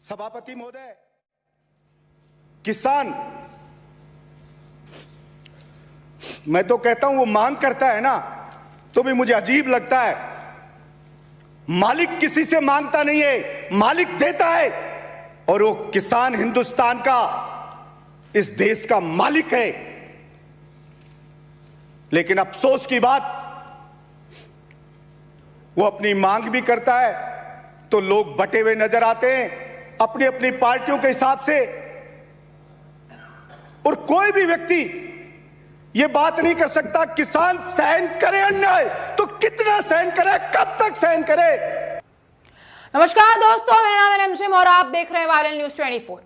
सभापति महोदय, किसान, मैं तो कहता हूं वो मांग करता है ना तो भी मुझे अजीब लगता है। मालिक किसी से मांगता नहीं है, मालिक देता है, और वो किसान हिंदुस्तान का, इस देश का मालिक है। लेकिन अफसोस की बात, वो अपनी मांग भी करता है तो लोग बटे हुए नजर आते हैं अपनी अपनी पार्टियों के हिसाब से। और कोई भी व्यक्ति यह बात नहीं कर सकता किसान सहन करे अन्याय तो कितना सहन करे, कब तक सहन करे। नमस्कार दोस्तों, मेरा नाम है रमशिम और आप देख रहे हैं वायरल न्यूज 24।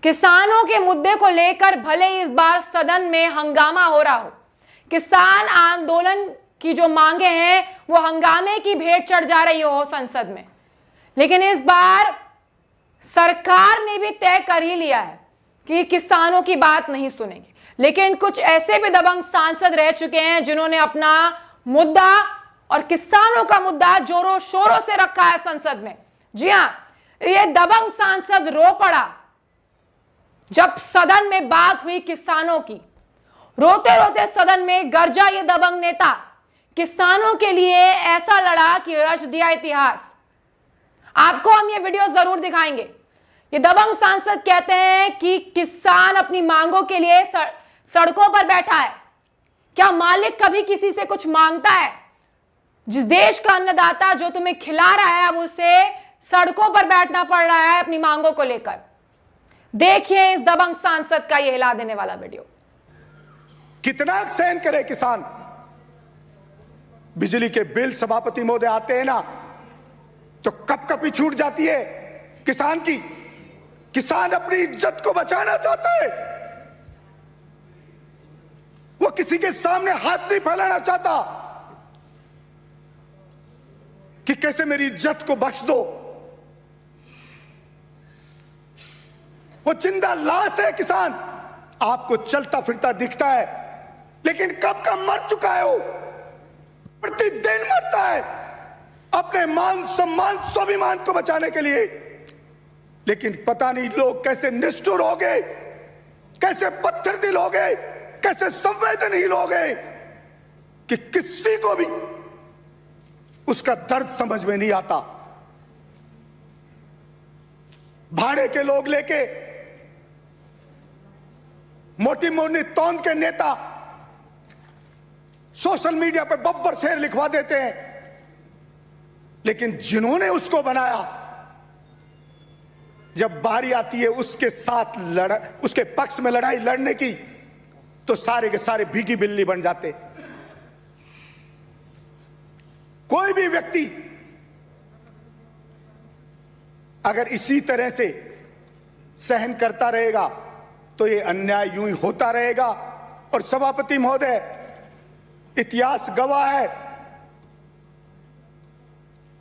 किसानों के मुद्दे को लेकर भले ही इस बार सदन में हंगामा हो रहा हो, किसान आंदोलन की जो मांगे हैं वो हंगामे की भेंट चढ़ जा रही हो संसद में, लेकिन इस बार सरकार ने भी तय कर ही लिया है कि किसानों की बात नहीं सुनेंगे। लेकिन कुछ ऐसे भी दबंग सांसद रह चुके हैं जिन्होंने अपना मुद्दा और किसानों का मुद्दा जोरों शोरों से रखा है संसद में। जी हां, ये दबंग सांसद रो पड़ा जब सदन में बात हुई किसानों की। रोते रोते सदन में गरजा ये दबंग नेता, किसानों के लिए ऐसा लड़ा कि रच दिया इतिहास। आपको हम ये वीडियो जरूर दिखाएंगे। ये दबंग सांसद कहते हैं कि किसान अपनी मांगों के लिए सड़कों पर बैठा है। क्या मालिक कभी किसी से कुछ मांगता है? जिस देश का अन्नदाता जो तुम्हें खिला रहा है, अब उसे सड़कों पर बैठना पड़ रहा है अपनी मांगों को लेकर। देखिए इस दबंग सांसद का ये हिला देने वाला वीडियो। कितना सहन करे किसान। बिजली के बिल सभापति महोदय आते हैं ना तो कपकपी छूट जाती है किसान की। किसान अपनी इज्जत को बचाना चाहता है, वो किसी के सामने हाथ नहीं फैलाना चाहता कि कैसे मेरी इज्जत को बख्श दो। वो जिंदा लाश है किसान। आपको चलता फिरता दिखता है, लेकिन कब का मर चुका है वो। प्रतिदिन मरता है अपने मान सम्मान स्वाभिमान को बचाने के लिए। लेकिन पता नहीं लोग कैसे निष्ठुर हो गए, कैसे पत्थर दिल हो गए, कैसे संवेदनहीन हो गए कि किसी को भी उसका दर्द समझ में नहीं आता। भाड़े के लोग लेके मोटी मोटी तौंद के नेता सोशल मीडिया पे बब्बर शेर लिखवा देते हैं, लेकिन जिन्होंने उसको बनाया, जब बारी आती है उसके साथ उसके पक्ष में लड़ाई लड़ने की, तो सारे के सारे भीगी बिल्ली बन जाते। कोई भी व्यक्ति अगर इसी तरह से सहन करता रहेगा तो ये अन्याय यूं ही होता रहेगा। और सभापति महोदय, इतिहास गवाह है,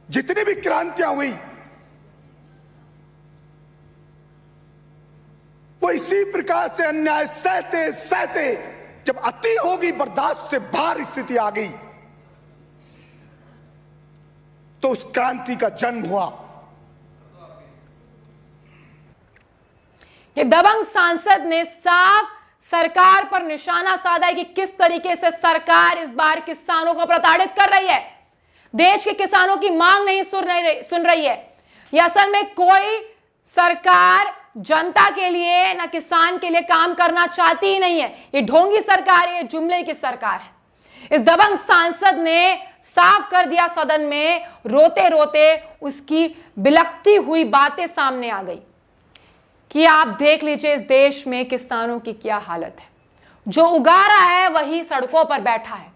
जितनी भी क्रांतियां हुई वो इसी प्रकार से अन्याय सहते सहते जब अति होगी, बर्दाश्त से बाहर स्थिति आ गई, तो उस क्रांति का जन्म हुआ। ये दबंग सांसद ने साफ सरकार पर निशाना साधा है कि किस तरीके से सरकार इस बार किसानों को प्रताड़ित कर रही है, देश के किसानों की मांग नहीं सुन रही है। यह असल में कोई सरकार जनता के लिए ना किसान के लिए काम करना चाहती ही नहीं है। ये ढोंगी सरकार है, ये जुमले की सरकार है। इस दबंग सांसद ने साफ कर दिया सदन में, रोते रोते उसकी बिलखती हुई बातें सामने आ गई कि आप देख लीजिए इस देश में किसानों की क्या हालत है। जो उगा रहा है वही सड़कों पर बैठा है,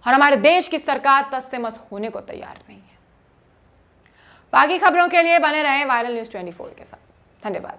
और हमारे देश की सरकार तस से मस होने को तैयार नहीं है। बाकी खबरों के लिए बने रहें वायरल न्यूज 24 के साथ। धन्यवाद।